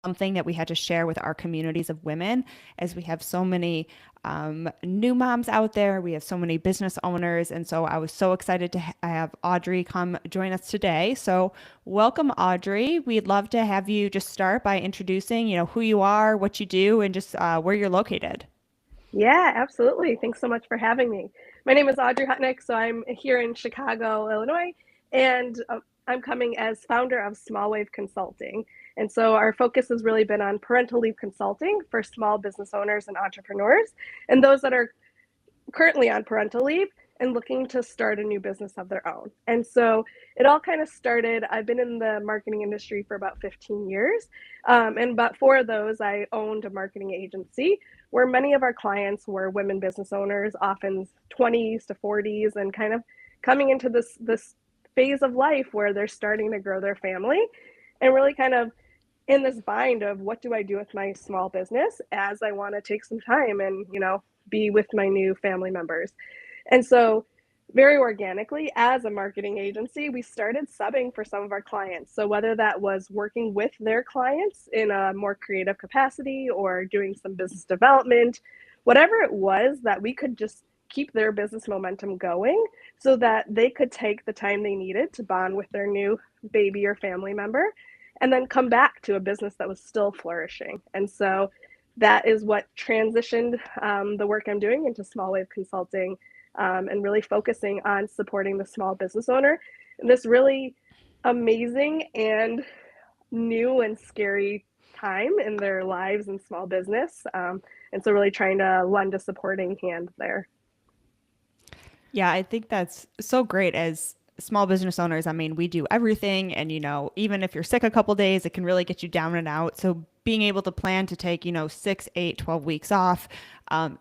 something that we had to share with our communities of women, as we have so many new moms out there. We have so many business owners. And so I was so excited to have Audrey come join us today. So welcome, Audrey. We'd love to have you just start by introducing, who you are, what you do, and just where you're located. Yeah, absolutely. Thanks so much for having me. My name is Audrey Hutnick, so I'm here in Chicago, Illinois, and I'm coming as founder of Small Wave Consulting. And so our focus has really been on parental leave consulting for small business owners and entrepreneurs, and those that are currently on parental leave and looking to start a new business of their own. And so it all kind of started. I've been in the marketing industry for about 15 years. And about four of those, I owned a marketing agency where many of our clients were women business owners, often 20s to 40s, and kind of coming into this phase of life where they're starting to grow their family and really kind of in this bind of what do I do with my small business as I want to take some time and, be with my new family members. And so, very organically, as a marketing agency, we started subbing for some of our clients. So, whether that was working with their clients in a more creative capacity or doing some business development, whatever it was that we could just keep their business momentum going so that they could take the time they needed to bond with their new baby or family member and then come back to a business that was still flourishing. And so that is what transitioned the work I'm doing into Small Wave Consulting, and really focusing on supporting the small business owner in this really amazing and new and scary time in their lives and small business. And so, really trying to lend a supporting hand there. Yeah, I think that's so great as small business owners. I mean, we do everything. And, even if you're sick a couple days, it can really get you down and out. So being able to plan to take, 6, 8, 12 weeks off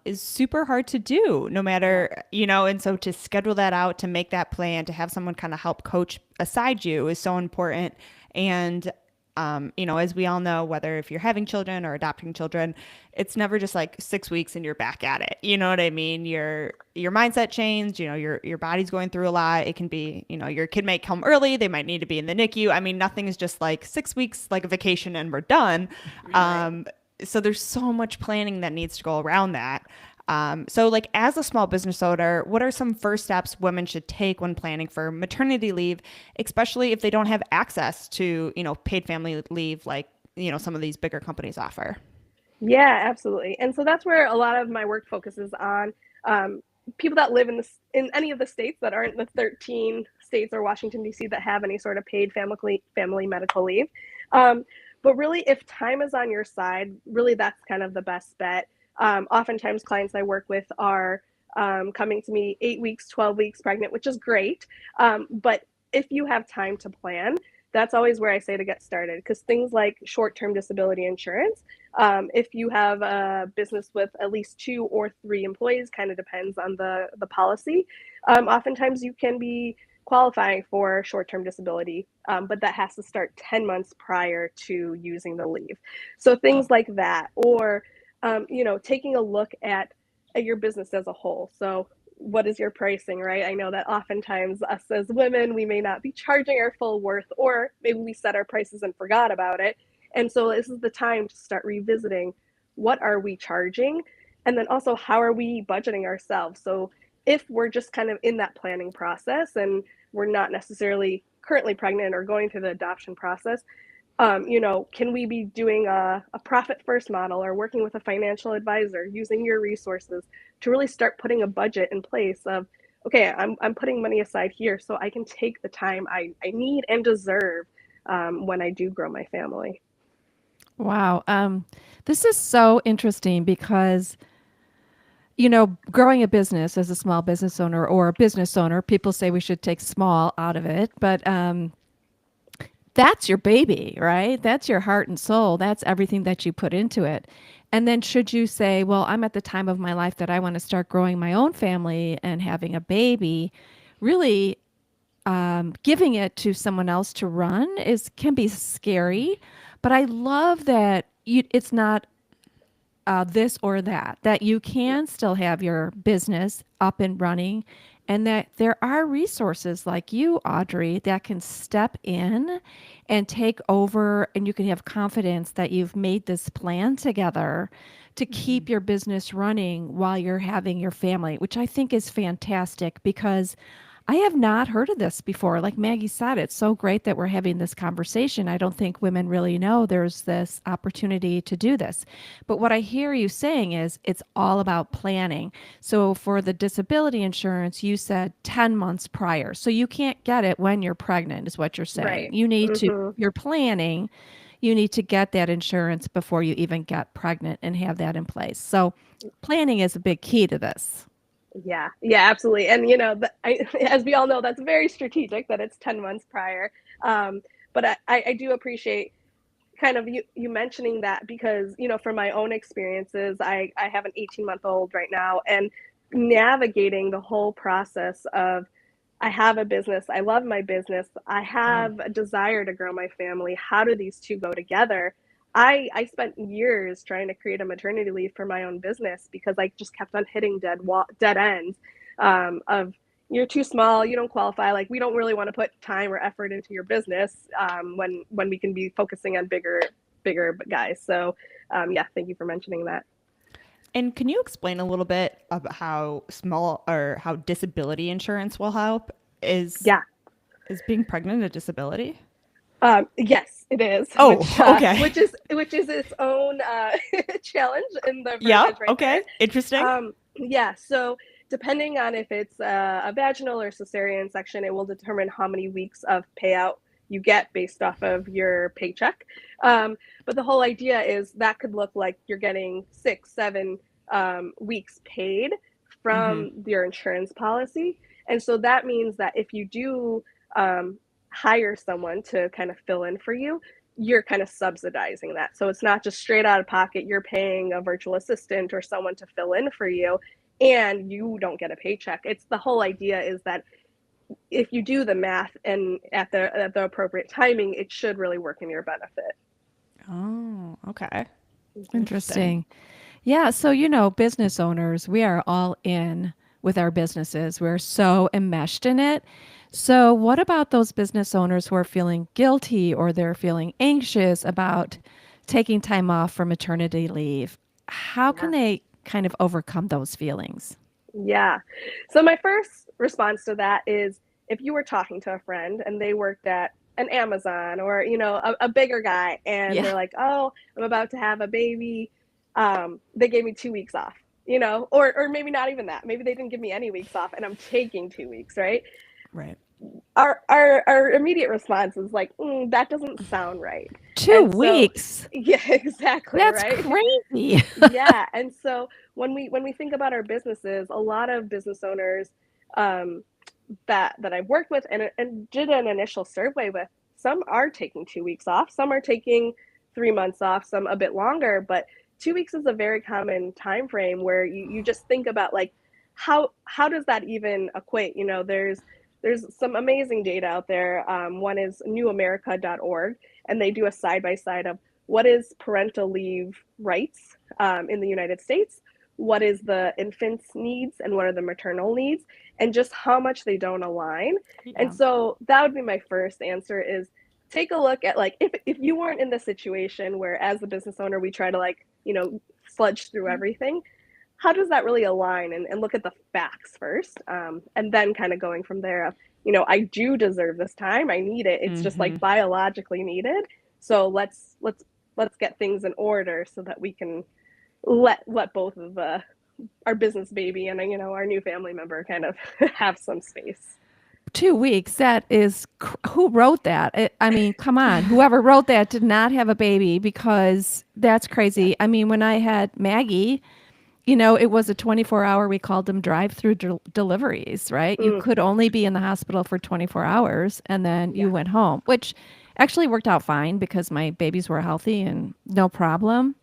is super hard to do no Yeah. matter, and so to schedule that out, to make that plan, to have someone kind of help coach aside you is so important. And as we all know, whether if you're having children or adopting children, it's never just like 6 weeks and you're back at it. You know what I mean? Your mindset changed. Your body's going through a lot. It can be, your kid might come early. They might need to be in the NICU. I mean, nothing is just like 6 weeks, like a vacation, and we're done. Right. So there's so much planning that needs to go around that. So, like, as a small business owner, what are some first steps women should take when planning for maternity leave, especially if they don't have access to, paid family leave like, some of these bigger companies offer? Yeah, absolutely. And so that's where a lot of my work focuses on um, people that live in any of the states that aren't the 13 states or Washington D.C. that have any sort of paid family medical leave. Um, but really, if time is on your side, really that's kind of the best bet. Oftentimes, clients I work with are coming to me 8 weeks, 12 weeks pregnant, which is great. But if you have time to plan, that's always where I say to get started because things like short term disability insurance, if you have a business with at least 2 or 3 employees, kind of depends on the policy. Oftentimes, you can be qualifying for short-term disability, but that has to start 10 months prior to using the leave. So things like that, or taking a look at your business as a whole. So what is your pricing, right? I know that oftentimes us as women, we may not be charging our full worth, or maybe we set our prices and forgot about it. And so this is the time to start revisiting what are we charging? And then also, how are we budgeting ourselves? So if we're just kind of in that planning process and we're not necessarily currently pregnant or going through the adoption process, can we be doing a profit first model or working with a financial advisor, using your resources to really start putting a budget in place of, okay, I'm putting money aside here so I can take the time I need and deserve when I do grow my family. Wow. This is so interesting because, growing a business as a small business owner or a business owner, people say we should take small out of it, but that's your baby, right? That's your heart and soul. That's everything that you put into it. And then, should you say, well, I'm at the time of my life that I want to start growing my own family and having a baby, really giving it to someone else to run is can be scary. But I love that it's not this or that, that you Yeah. can still have your business up and running and that there are resources like you, Audrey, that can step in and take over, and you can have confidence that you've made this plan together to keep your business running while you're having your family, which I think is fantastic because I have not heard of this before. Like Maggie said, it's so great that we're having this conversation. I don't think women really know there's this opportunity to do this. But what I hear you saying is it's all about planning. So for the disability insurance, you said 10 months prior. So you can't get it when you're pregnant, is what you're saying. Right. You need to, you're planning, you need to get that insurance before you even get pregnant and have that in place. So planning is a big key to this. Yeah, yeah, absolutely. And as we all know, that's very strategic that it's 10 months prior. But I do appreciate kind of you mentioning that because, from my own experiences, I have an 18-month-old right now, and navigating the whole process of I have a business, I love my business, I have a desire to grow my family. How do these two go together? I spent years trying to create a maternity leave for my own business because I just kept on hitting dead ends of you're too small, you don't qualify. Like, we don't really want to put time or effort into your business when we can be focusing on bigger guys. So yeah, thank you for mentioning that. And can you explain a little bit about how how disability insurance will help? Is being pregnant a disability? Yes, it is. Oh, okay. Which is its own challenge in the Yeah. verbiage right Okay. there. Interesting. Yeah. So depending on if it's a vaginal or cesarean section, it will determine how many weeks of payout you get based off of your paycheck. But the whole idea is that could look like you're getting 6-7 weeks paid from your insurance policy. And so that means that if you do hire someone to kind of fill in for you, you're kind of subsidizing that. So it's not just straight out of pocket, you're paying a virtual assistant or someone to fill in for you and you don't get a paycheck. It's the whole idea is that if you do the math and at the appropriate timing, it should really work in your benefit. Oh, okay. Interesting. Yeah. So, business owners, we are all in with our businesses. We're so enmeshed in it. So, what about those business owners who are feeling guilty or they're feeling anxious about taking time off for maternity leave? How can they kind of overcome those feelings? Yeah. So my first response to that is if you were talking to a friend and they worked at an Amazon or, a bigger guy and Yeah. they're like, oh, I'm about to have a baby. They gave me 2 weeks off, or maybe not even that. Maybe they didn't give me any weeks off and I'm taking 2 weeks, right? Right. Our immediate response is like, that doesn't sound right. 2 weeks. Yeah, exactly. That's right. crazy. Yeah. And so when we think about our businesses, a lot of business owners that I've worked with and did an initial survey with, some are taking 2 weeks off, some are taking 3 months off, some a bit longer, but 2 weeks is a very common time frame where you just think about like how does that even equate? There's some amazing data out there. One is newamerica.org, and they do a side-by-side of what is parental leave rights in the United States, what is the infant's needs, and what are the maternal needs, and just how much they don't align. Yeah. And so that would be my first answer is take a look at like if you weren't in the situation where as the business owner we try to sludge through everything, how does that really align and look at the facts first, and then kind of going from there of, I do deserve this time, I need it, it's just like biologically needed, so let's get things in order so that we can let both of our business baby and our new family member kind of have some space. 2 weeks. That is, who wrote that? I mean, come on. Whoever wrote that did not have a baby because that's crazy. I mean, when I had Maggie, it was a 24-hour, we called them drive-through deliveries, right? You could only be in the hospital for 24 hours and then you went home, which actually worked out fine because my babies were healthy and no problem.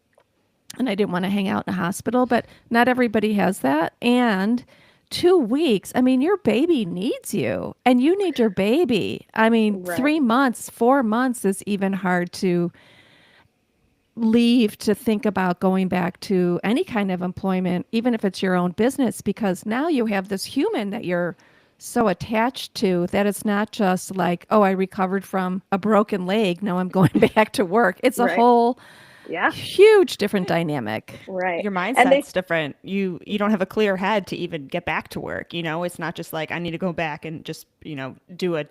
And I didn't want to hang out in a hospital, but not everybody has that. And 2 weeks, I mean, your baby needs you and you need your baby. I mean, Right. 3 months, 4 months is even hard to leave to think about going back to any kind of employment, even if it's your own business, because now you have this human that you're so attached to that it's not just like, oh, I recovered from a broken leg, now I'm going back to work. It's a Right. whole Yeah. huge different dynamic. Right. Your And they mindset's different. You don't have a clear head to even get back to work. It's not just like I need to go back and just do an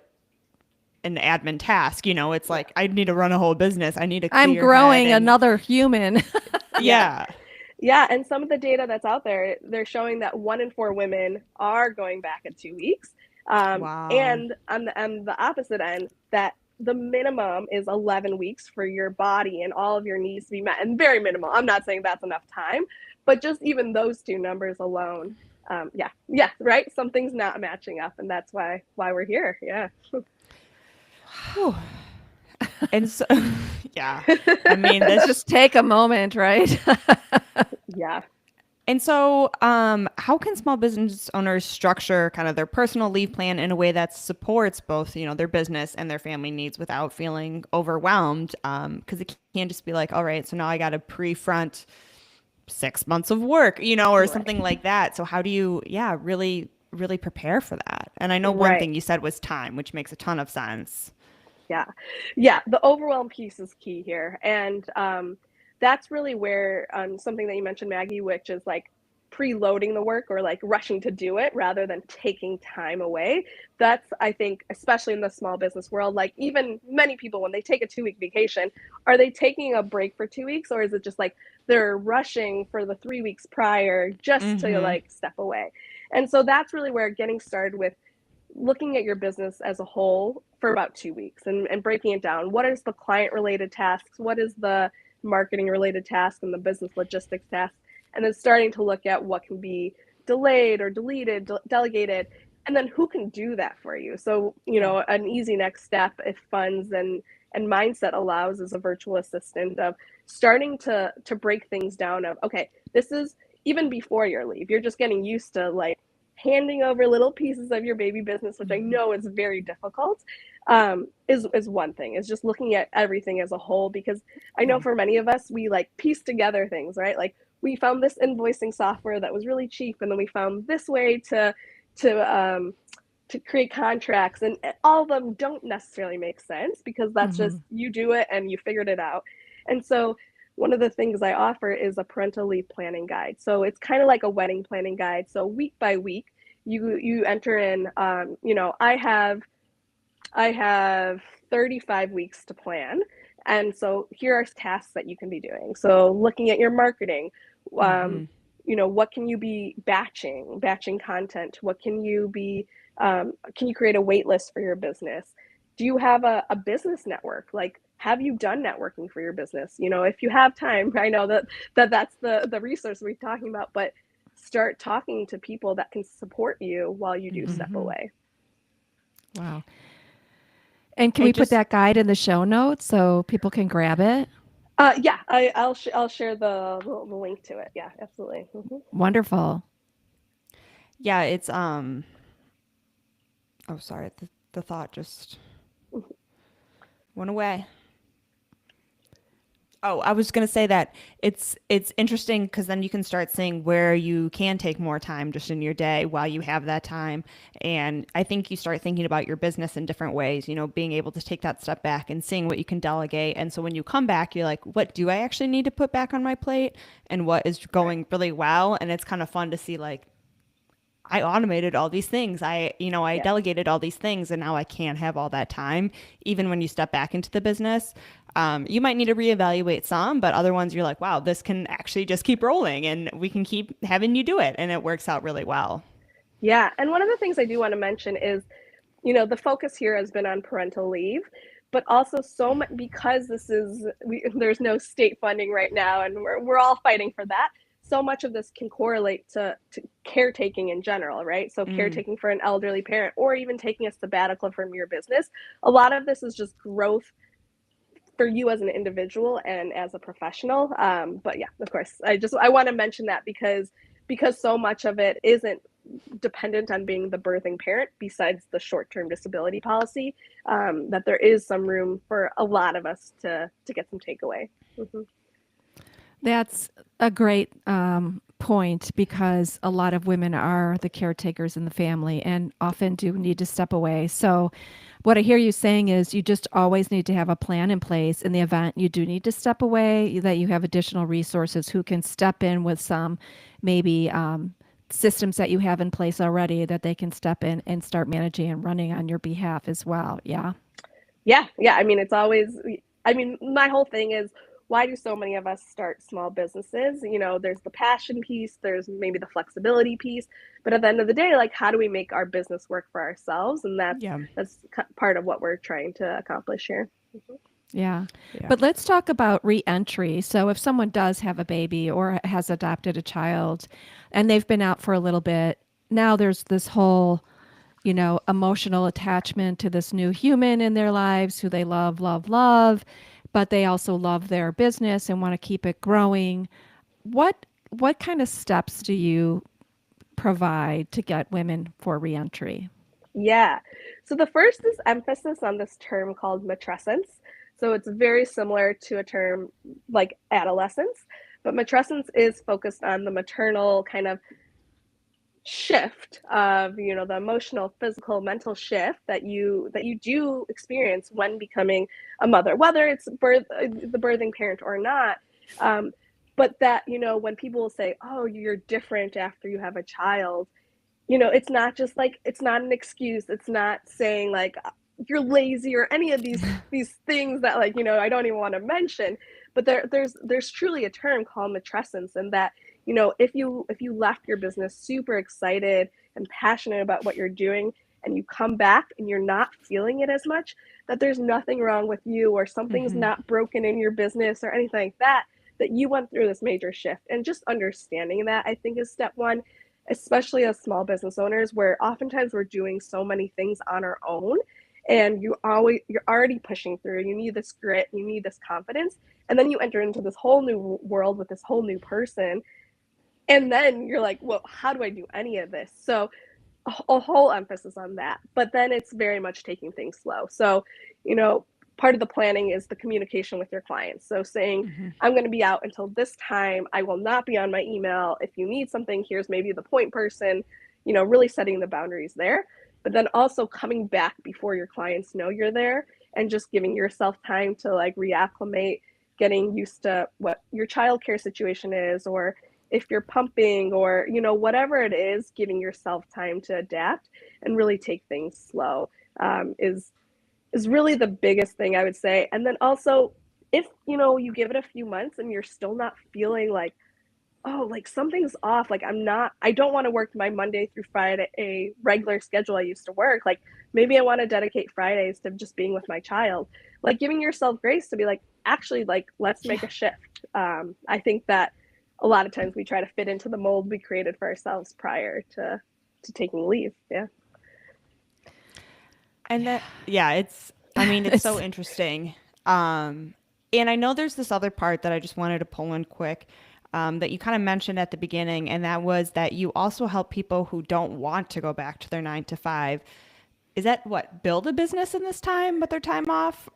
admin task. It's Yeah. like I need to run a whole business. I need a I'm clear head growing and another human. yeah. Yeah, and some of the data that's out there, they're showing that 1 in 4 women are going back at 2 weeks. Wow. And on the opposite end, that the minimum is 11 weeks for your body and all of your needs to be met, and very minimal. I'm not saying that's enough time, but just even those two numbers alone, yeah, right. Something's not matching up, and that's why we're here. Yeah, Whew. And so yeah. I mean, this Just take a moment, right? yeah. And so, how can small business owners structure kind of their personal leave plan in a way that supports both, their business and their family needs without feeling overwhelmed? Because it can't just be like, all right, so now I got to pre-front 6 months of work, or Right. something like that. So how do you, yeah, really, really prepare for that? And I know one Right. thing you said was time, which makes a ton of sense. Yeah. Yeah, the overwhelm piece is key here, and, that's really where, something that you mentioned, Maggie, which is, like, preloading the work or, like, rushing to do it rather than taking time away. That's, I think, especially in the small business world, like, even many people, when they take a 2-week vacation, are they taking a break for 2 weeks, or is it just, like, they're rushing for the 3 weeks prior just to, Mm-hmm. like, step away? And so that's really where getting started with looking at your business as a whole for about 2 weeks and breaking it down. What is the client related tasks? What is the marketing related task and the business logistics task? And then starting to look at what can be delayed or deleted, delegated, and then who can do that for you. So, Yeah. an easy next step, if funds and mindset allows, is a virtual assistant of starting to break things down of, okay, this is even before your leave. You're just getting used to, like, handing over little pieces of your baby business, which I Mm-hmm. know is very difficult, is one thing. Is just looking at everything as a whole, because I know Yeah. for many of us, we like piece together things, right? Like we found this invoicing software that was really cheap, and then we found this way to to create contracts, and all of them don't necessarily make sense because that's just Mhm. you do it and you figured it out. And so one of the things I offer is a parental leave planning guide. So it's kind of like a wedding planning guide. So week by week, you enter in. I have 35 weeks to plan, and so here are tasks that you can be doing. So looking at your marketing, um, Mm-hmm. what can you be batching content? What can you be? Can you create a wait list for your business? Do you have a business network? Like, have you done networking for your business? If you have time, I know that's the resource we're talking about, but start talking to people that can support you while you do Mm-hmm. step Mhm. away. Wow. And can I we put just that guide in the show notes so people can grab it? Yeah, I'll share the link to it. Yeah, absolutely. Wonderful. yeah, it's oh sorry, the thought just went away. Oh, I was gonna say that it's interesting because then you can start seeing where you can take more time just in your day while you have that time, and I think you start thinking about your business in different ways. Being able to take that step back and seeing what you can delegate, and so when you come back, you're like, what do I actually need to put back on my plate, and what is Right. going really well, and it's kind of fun to see like I automated all these things. I Yeah. delegated all these things, and now I can't have all that time. Even when you step back into the business, you might need to reevaluate some, but other ones you're like, wow, this can actually just keep rolling, and we can keep having you do it, and it works out really well. Yeah. And one of the things I do want to mention is, the focus here has been on parental leave, but also so much because there's no state funding right now, and we're all fighting for that. So much of this can correlate to caretaking in general, right? So Mm, caretaking for an elderly parent, or even taking a sabbatical from your business. A lot of this is just growth for you as an individual and as a professional. But yeah, of course, I want to mention that because so much of it isn't dependent on being the birthing parent, besides the short-term disability policy, that there is some room for a lot of us to get some takeaway. That's a great point because a lot of women are the caretakers in the family and often do need to step away. So, what I hear you saying is you just always need to have a plan in place in the event you do need to step away, that you have additional resources who can step in with some maybe systems that you have in place already that they can step in and start managing and running on your behalf as well. Yeah. Yeah. I mean, it's always, I mean, my whole thing is why do so many of us start small businesses? You know, there's the passion piece, there's maybe the flexibility piece, but at the end of the day, like, how do we make our business work for ourselves? And Yeah. that's part of what we're trying to accomplish here. Yeah. Yeah. But let's talk about reentry. So if someone does have a baby or has adopted a child and they've been out for a little bit, now there's this whole, emotional attachment to this new human in their lives who they love, love, love, but they also love their business and want to keep it growing. What kind of steps do you provide to get women for reentry? Yeah. So the first is emphasis on this term called matrescence. So it's very similar to a term like adolescence, but matrescence is focused on the maternal kind of shift of, the emotional, physical, mental shift that you do experience when becoming a mother, whether it's the birthing parent or not. um, but that, when people say, oh, you're different after you have a child, it's not just like, it's not an excuse. It's not saying like you're lazy or any of these things that, like, I don't even want to mention. But there's truly a term called matrescence, and that, if you left your business super excited and passionate about what you're doing, and you come back and you're not feeling it as much, that there's nothing wrong with you, or something's Hmm. not broken in your business or anything like that, that you went through this major shift. And just understanding that, I think, is step one, especially as small business owners, where oftentimes we're doing so many things on our own, and you're already pushing through. You need this grit, you need this confidence, and then you enter into this whole new world with this whole new person, and then you're like, well, how do I do any of this? So a whole emphasis on that. But then it's very much taking things slow. So, you know, part of the planning is the communication with your clients. So saying, Hmm. I'm going to be out until this time. I will not be on my email. If you need something, here's maybe the point person, really setting the boundaries there. But then also coming back before your clients know you're there, and just giving yourself time to like reacclimate, getting used to what your childcare situation is, or if you're pumping, or whatever it is, giving yourself time to adapt and really take things slow, is really the biggest thing, I would say. And then also, if you give it a few months and you're still not feeling like, oh, like something's off, like I don't want to work my Monday through Friday a regular schedule I used to work, like maybe I want to dedicate Fridays to just being with my child, like giving yourself grace to be like, actually, like, let's make Yeah. a shift. I think that a lot of times we try to fit into the mold we created for ourselves prior to taking leave. Yeah. And that, yeah, I mean, it's so It's interesting. Um, and I know there's this other part that I just wanted to pull in quick, that you kind of mentioned at the beginning, and that was that you also help people who don't want to go back to their 9 to 5. Is that what, build a business in this time, but their time off?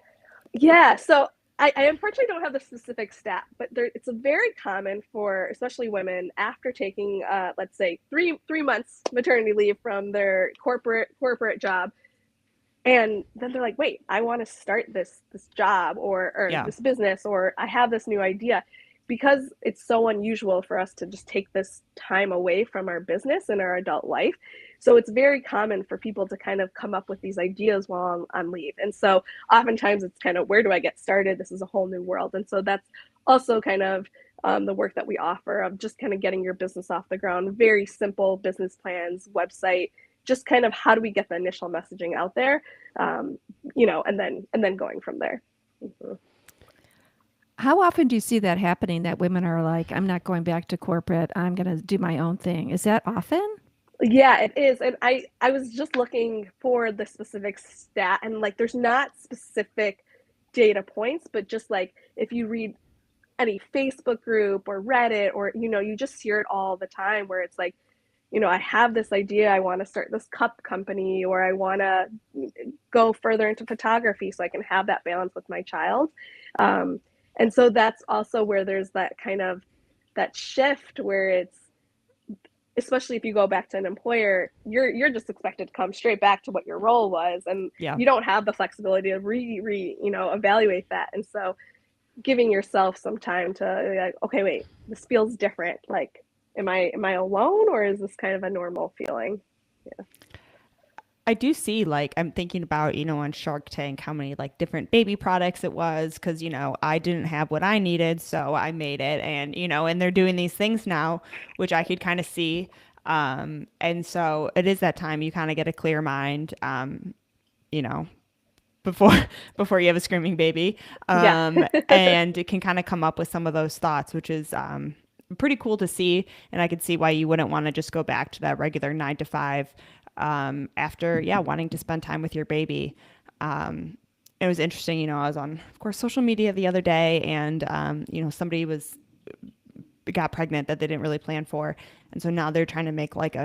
Yeah. So I unfortunately don't have the specific stat, but it's a very common for especially women after taking, let's say, three months maternity leave from their corporate job, and then they're like, wait, I want to start this job, or Yeah. this business, or I have this new idea. Because it's so unusual for us to just take this time away from our business and our adult life, so it's very common for people to kind of come up with these ideas while on leave. And so oftentimes it's kind of, where do I get started? This is a whole new world. And so that's also kind of, the work that we offer, of just kind of getting your business off the ground. Very simple business plans, website, just kind of how do we get the initial messaging out there, and then going from there. Mhm. how often do you see that happening that women are like, I'm not going back to corporate. I'm going to do my own thing. Is that often? Yeah, it is. And I was just looking for the specific stat, and like there's not specific data points, but just like if you read any Facebook group or Reddit, or you just hear it all the time, where it's like, I have this idea, I want to start this cup company, or I want to go further into photography so I can have that balance with my child. Um, And so that's also where there's that kind of that shift where it's, especially if you go back to an employer, you're just expected to come straight back to what your role was, and Yeah. you don't have the flexibility to evaluate that. And so giving yourself some time to like, okay, wait, this feels different. Like, am I alone, or is this kind of a normal feeling? Yeah. I do see, like, I'm thinking about, on Shark Tank, how many like different baby products it was, because, I didn't have what I needed, so I made it. And, and they're doing these things now, which I could kind of see. And so it is that time you kind of get a clear mind, you know, before before you have a screaming baby. Yeah. And it can kind of come up with some of those thoughts, which is pretty cool to see. And I could see why you wouldn't want to just go back to that regular 9 to 5 after, yeah, wanting to spend time with your baby. It was interesting, I was on, of course, social media the other day, and somebody got pregnant that they didn't really plan for, and so now they're trying to make like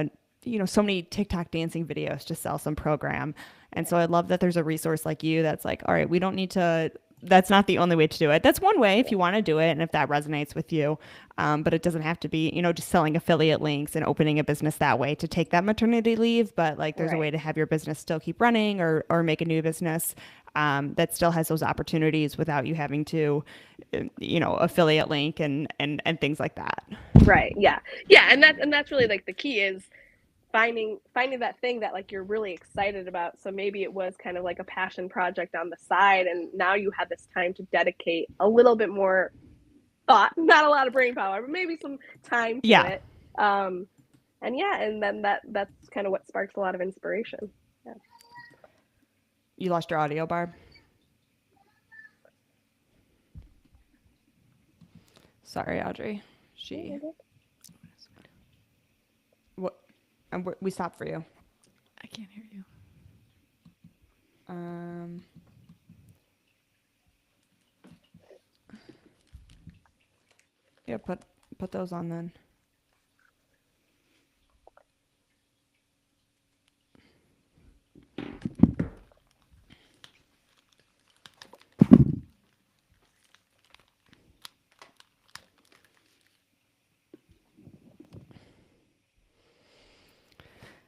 so many TikTok dancing videos to sell some program. And so I love that there's a resource like you that's like, all right, we don't need to, that's not the only way to do it. That's one way if you want to do it and if that resonates with you. But it doesn't have to be, just selling affiliate links and opening a business that way to take that maternity leave. But like there's a way to have your business still keep running, or make a new business that still has those opportunities without you having to, affiliate link and things like that. Right. Yeah. Yeah. And that's really like the key is finding that thing that like you're really excited about. So maybe it was kind of like a passion project on the side, and now you have this time to dedicate a little bit more thought, not a lot of brain power, but maybe some time to it. And then that's kind of what sparks a lot of inspiration. Yeah. You lost your audio, Barb. Sorry, Audrey. What? We stopped for you. I can't hear you. Yeah, put those on then.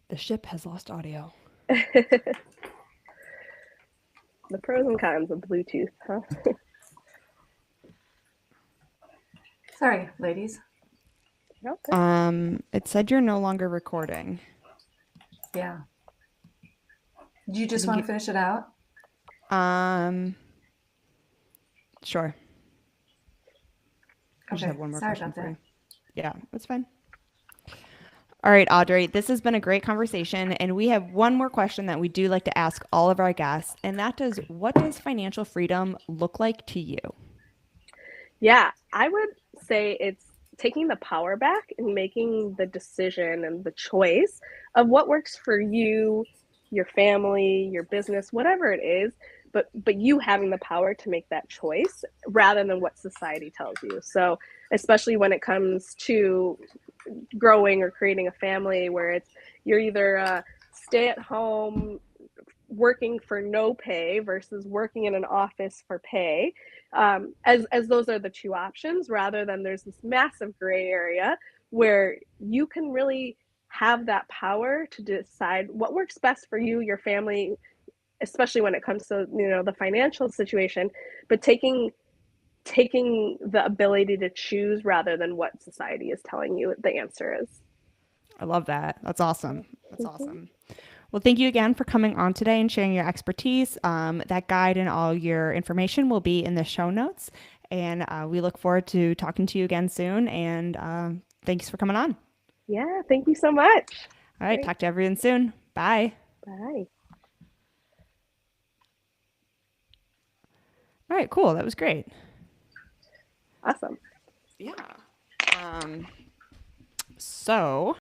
The ship has lost audio. The pros and cons of Bluetooth, huh? Sorry, ladies. Okay. It said you're no longer recording. Yeah. Do you just want to finish it out? Sure. I just Okay. have one more Sorry question about for that. you. Yeah, that's fine. All right, Audrey, this has been a great conversation, and we have one more question that we do like to ask all of our guests, and that is, what does financial freedom look like to you? Yeah, I would say it's taking the power back and making the decision and the choice of what works for you, your family, your business, whatever it is, but you having the power to make that choice rather than what society tells you. So especially when it comes to growing or creating a family, where it's you're either stay at home working for no pay versus working in an office for pay, as those are the two options, rather than there's this massive gray area where you can really have that power to decide what works best for you, your family, especially when it comes to the financial situation, but taking the ability to choose rather than what society is telling you the answer is. I love that. That's awesome. That's awesome. Well, thank you again for coming on today and sharing your expertise. That guide and all your information will be in the show notes. And we look forward to talking to you again soon. And thanks for coming on. Yeah, thank you so much. All right. Great. Talk to everyone soon. Bye. Bye. All right, cool. That was great. Awesome. Yeah. So